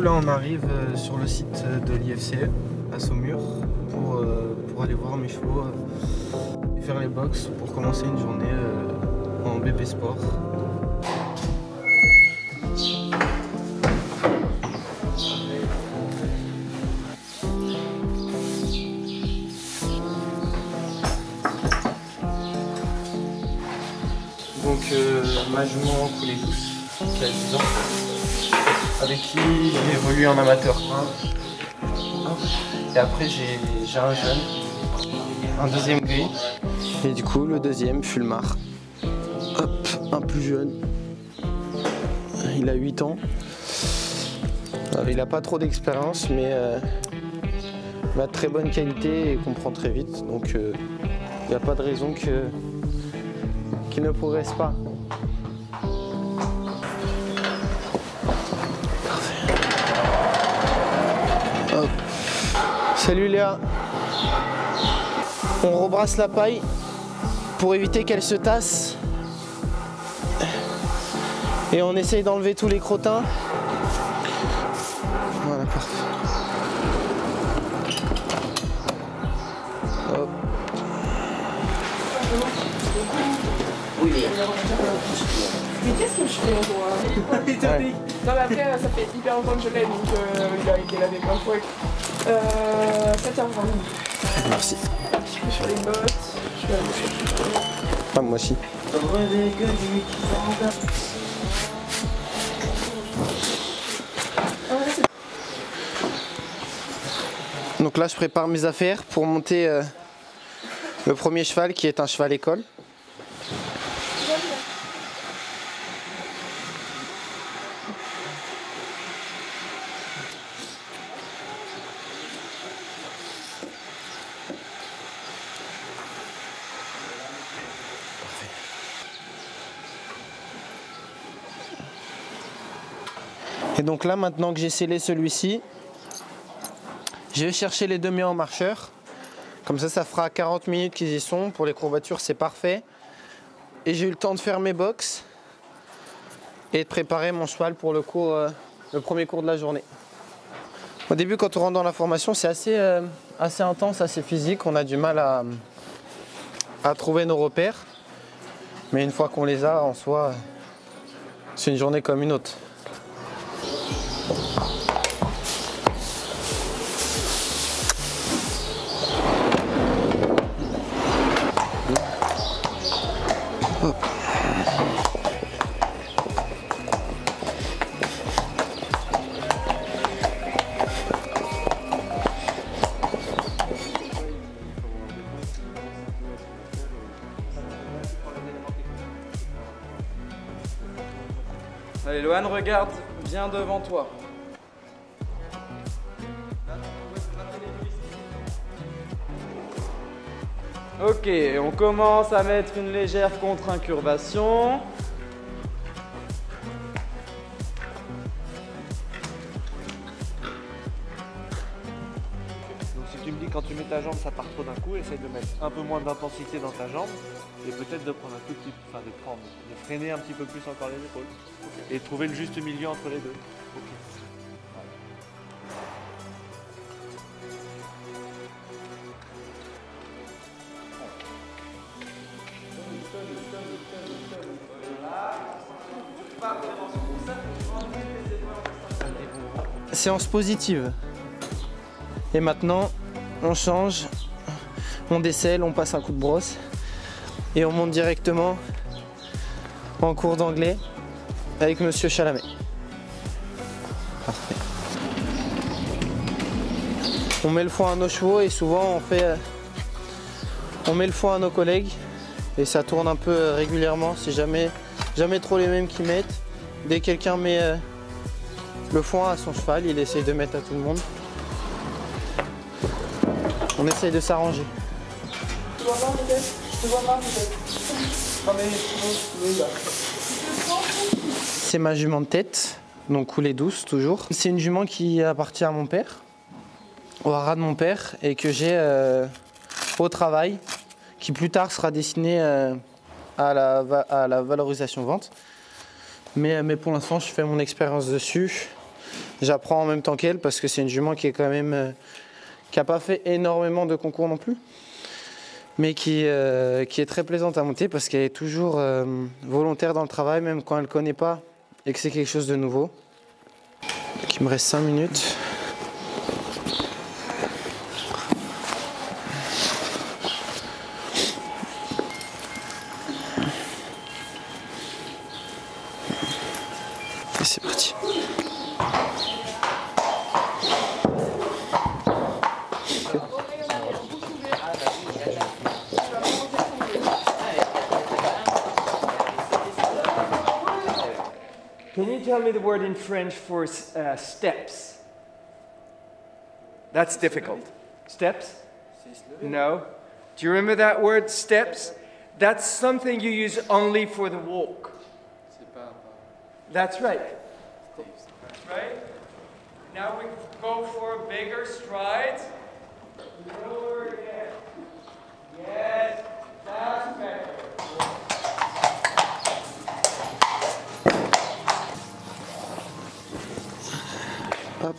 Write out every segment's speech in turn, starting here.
là on arrive sur le site de l'IFCE à Saumur pour aller voir mes chevaux et faire les box pour commencer une journée en BP Sport. Donc ma jument Coulée Douce qui a 10 ans, avec qui j'ai évolué en amateur 1. Et après j'ai un jeune, un deuxième gris. Et du coup le deuxième Fulmar. Hop, un plus jeune. Il a 8 ans. Il n'a pas trop d'expérience mais il a de très bonne qualité et comprend très vite. Donc il n'y a pas de raison qu'il ne progresse pas. Hop. Salut Léa. On rebrasse la paille pour éviter qu'elle se tasse. Et on essaye d'enlever tous les crottins. Voilà, parfait. Hop. Mais qu'est-ce que je fais moi? Non mais après ça fait hyper longtemps que je l'ai donc il a été lavé plein de fois. 7h20. Merci. Un petit peu sur les bottes. Je vais aller chercher. Ah, moi aussi. Donc là je prépare mes affaires pour monter le premier cheval qui est un cheval école. Et donc là, maintenant que j'ai scellé celui-ci, je vais chercher les demi en marcheur. Comme ça fera 40 minutes qu'ils y sont. Pour les courbatures, c'est parfait. Et j'ai eu le temps de faire mes box et de préparer mon cheval pour le premier cours de la journée. Au début, quand on rentre dans la formation, c'est assez intense, assez physique. On a du mal à trouver nos repères. Mais une fois qu'on les a, en soi, c'est une journée comme une autre. Allez, Lohan, regarde bien devant toi. Ok, on commence à mettre une légère contre-incurvation. Donc si tu me dis quand tu mets ta jambe ça part trop d'un coup, essaye de mettre un peu moins d'intensité dans ta jambe et peut-être de prendre un tout petit, enfin de freiner un petit peu plus encore les épaules et trouver le juste milieu entre les deux. Okay. Séance positive. Et maintenant, on change, on décèle, on passe un coup de brosse et on monte directement en cours d'anglais avec Monsieur Chalamet. Parfait. On met le foin à nos chevaux et souvent on met le foin à nos collègues et ça tourne un peu régulièrement. C'est jamais trop les mêmes qui mettent. Dès que quelqu'un met le foin à son cheval, il essaye de mettre à tout le monde. On essaye de s'arranger. Tu vois pas peut-être? Tu vois pas peut-être? C'est ma jument de tête, donc Coulée Douce toujours. C'est une jument qui appartient à mon père, au haras de mon père, et que j'ai au travail, qui plus tard sera destinée à la valorisation vente. Mais pour l'instant, je fais mon expérience dessus. j'apprends en même temps qu'elle parce que c'est une jument qui est quand même qui n'a pas fait énormément de concours non plus, mais qui est très plaisante à monter parce qu'elle est toujours volontaire dans le travail, même quand elle ne connaît pas et que c'est quelque chose de nouveau. Donc, il me reste 5 minutes. Et c'est parti. Can you tell me the word in French for steps? That's difficult. Steps? No. Do you remember that word, steps? That's something you use only for the walk. That's right. That's right. Now we go for a bigger stride. Lower again. Yes, that's better. Hop.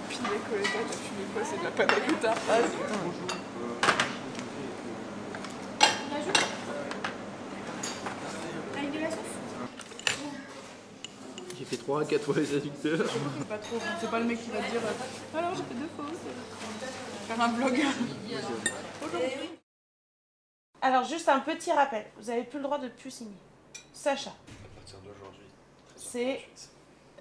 Puis les collègues, t'as fumé quoi? C'est de la panna cotta. Ah, Avec de la sauce? J'ai fait 3 à 4 fois les adducteurs. pas trop. C'est pas le mec qui va te dire alors j'ai fait 2 fausses. Faire un vlog. Aujourd'hui. Alors juste un petit rappel, vous avez plus le droit de plus signer. Sacha. À partir d'aujourd'hui. C'est...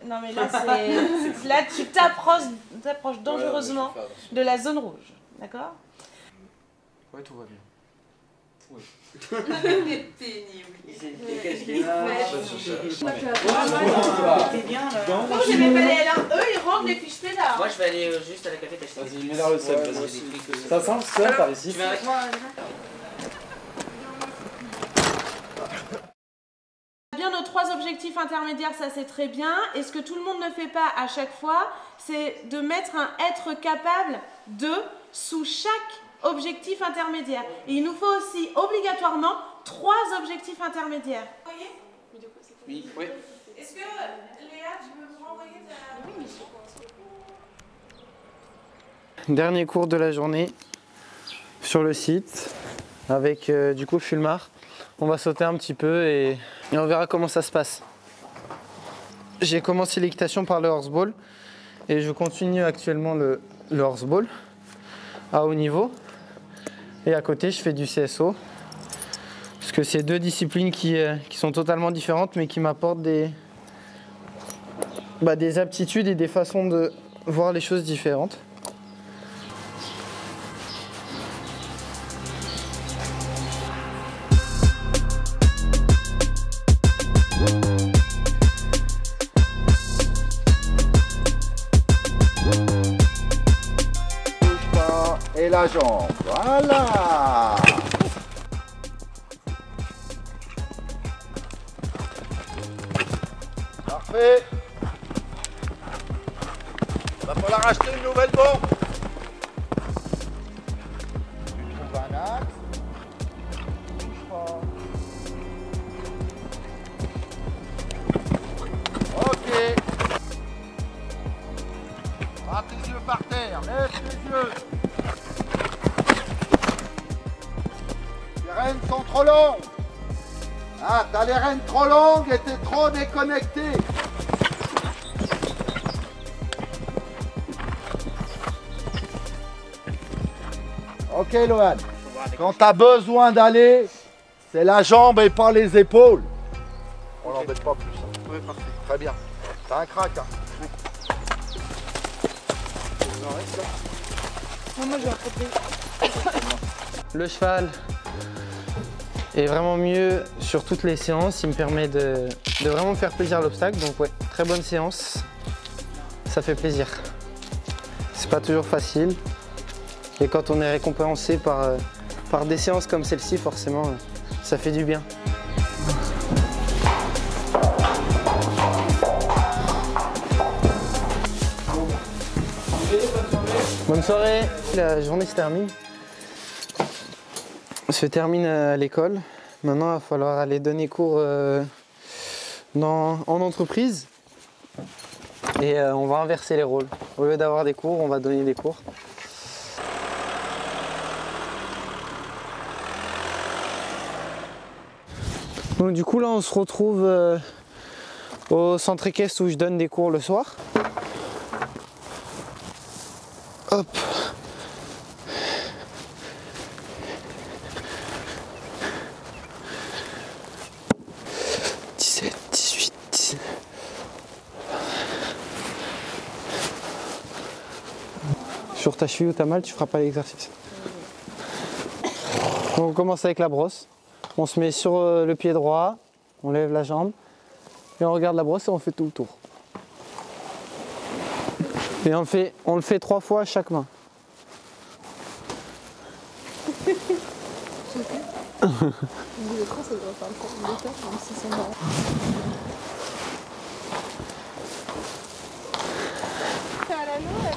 Non mais là c'est... Là tu t'approches dangereusement de la zone rouge. D'accord? Ouais, tout va bien. Moi j'aimais pas les LR. Eux ils rendent les fiches pédards. Moi je vais aller juste à la café t'acheter. Vas-y, mets dans le sel, vas-y. Ça sent le sel par ici. Tu viens avec moi déjà? Bien nos 3 objectifs intermédiaires, ça c'est très bien. Et ce que tout le monde ne fait pas à chaque fois, c'est de mettre un être capable de sous chaque objectif intermédiaire. Et il nous faut aussi obligatoirement 3 objectifs intermédiaires. Vous voyez? Oui. Oui. Est-ce que Léa, tu peux me renvoyer ta... Oui, Dernier cours de la journée sur le site avec du coup Fulmar. On va sauter un petit peu et on verra comment ça se passe. J'ai commencé l'équitation par le horseball et je continue actuellement le horseball à haut niveau. Et à côté, je fais du CSO. Parce que c'est 2 disciplines qui sont totalement différentes mais qui m'apportent des aptitudes et des façons de voir les choses différentes. et la jambe. Voilà. Parfait. Va falloir acheter une nouvelle bombe. Tu trouves un axe. Ok. Ah, tes yeux par terre, lève tes yeux. Les rênes sont trop longues. Ah, t'as les rênes trop longues et t'es trop déconnecté. Ok, Lohan. Quand t'as besoin d'aller, c'est la jambe et pas les épaules. On l'embête pas plus. Oui, parfait. Très bien. T'as un crack, hein. Moi, je vais rattraper. Le cheval est vraiment mieux sur toutes les séances. Il me permet de vraiment me faire plaisir à l'obstacle. Donc ouais, très bonne séance. Ça fait plaisir. C'est pas toujours facile. Et quand on est récompensé par des séances comme celle-ci, forcément, ça fait du bien. Bonne soirée. La journée se termine. Se termine à l'école. Maintenant, il va falloir aller donner cours en entreprise. Et on va inverser les rôles. Au lieu d'avoir des cours, on va donner des cours. Donc du coup là on se retrouve au centre équestre où je donne des cours le soir. Hop. Sur ta cheville où t'as mal, tu feras pas l'exercice. On commence avec la brosse. On se met sur le pied droit, on lève la jambe et on regarde la brosse et on fait tout le tour. Et on le fait 3 fois à chaque main. À l'anneau, elle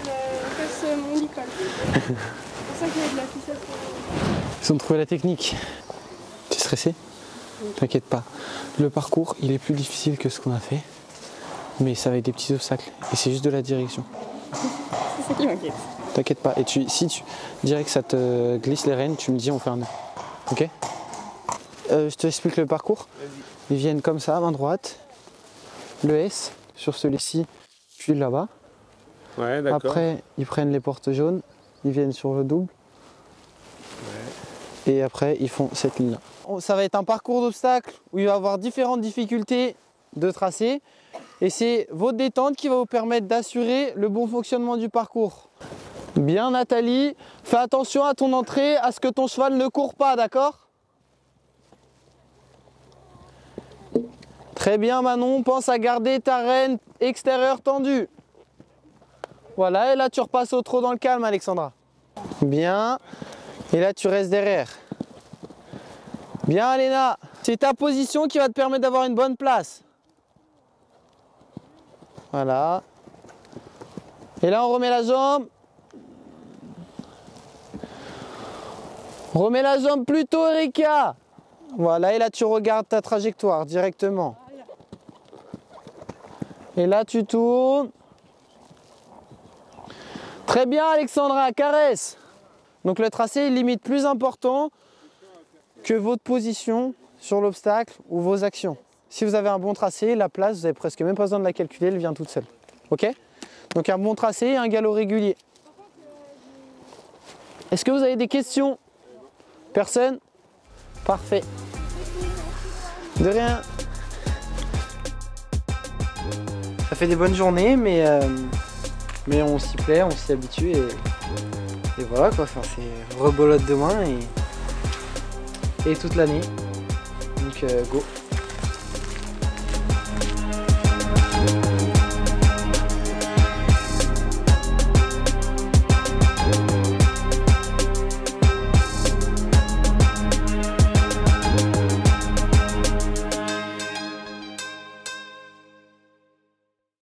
casse mon licol. C'est pour ça qu'il y a de la ficelle. Ils ont trouvé la technique. T'es stressé? T'inquiète pas. Le parcours, il est plus difficile que ce qu'on a fait. Mais ça va être des petits obstacles. Et c'est juste de la direction. C'est ça qui m'inquiète. T'inquiète pas. Et si tu dirais que ça te glisse les rênes, tu me dis on fait un nœud. Ok? Je t'explique le parcours. Ils viennent comme ça, main droite. Le S sur celui-ci, puis là-bas. Ouais, d'accord. Après, ils prennent les portes jaunes. Ils viennent sur le double. Ouais. Et après, ils font cette ligne-là. Ça va être un parcours d'obstacles où il va y avoir différentes difficultés de tracé. Et c'est votre détente qui va vous permettre d'assurer le bon fonctionnement du parcours. Bien Nathalie, fais attention à ton entrée, à ce que ton cheval ne court pas, d'accord? Très bien Manon, pense à garder ta rêne extérieure tendue. Voilà, et là tu repasses au trot dans le calme Alexandra. Bien, et là tu restes derrière. Bien Léna, c'est ta position qui va te permettre d'avoir une bonne place. Voilà. Et là on remet la jambe. Remets la jambe plus tôt Erika. Voilà, et là tu regardes ta trajectoire directement. Et là tu tournes. Très bien Alexandra, caresse. Donc le tracé est limite plus important que votre position sur l'obstacle ou vos actions. Si vous avez un bon tracé, la place, vous n'avez presque même pas besoin de la calculer, elle vient toute seule. Ok? Donc un bon tracé et un galop régulier. Est-ce que vous avez des questions? Personne? Parfait. De rien. Ça fait des bonnes journées, mais on s'y plaît, on s'y habitue et voilà quoi. Enfin, c'est rebolote demain et toute l'année. Donc go.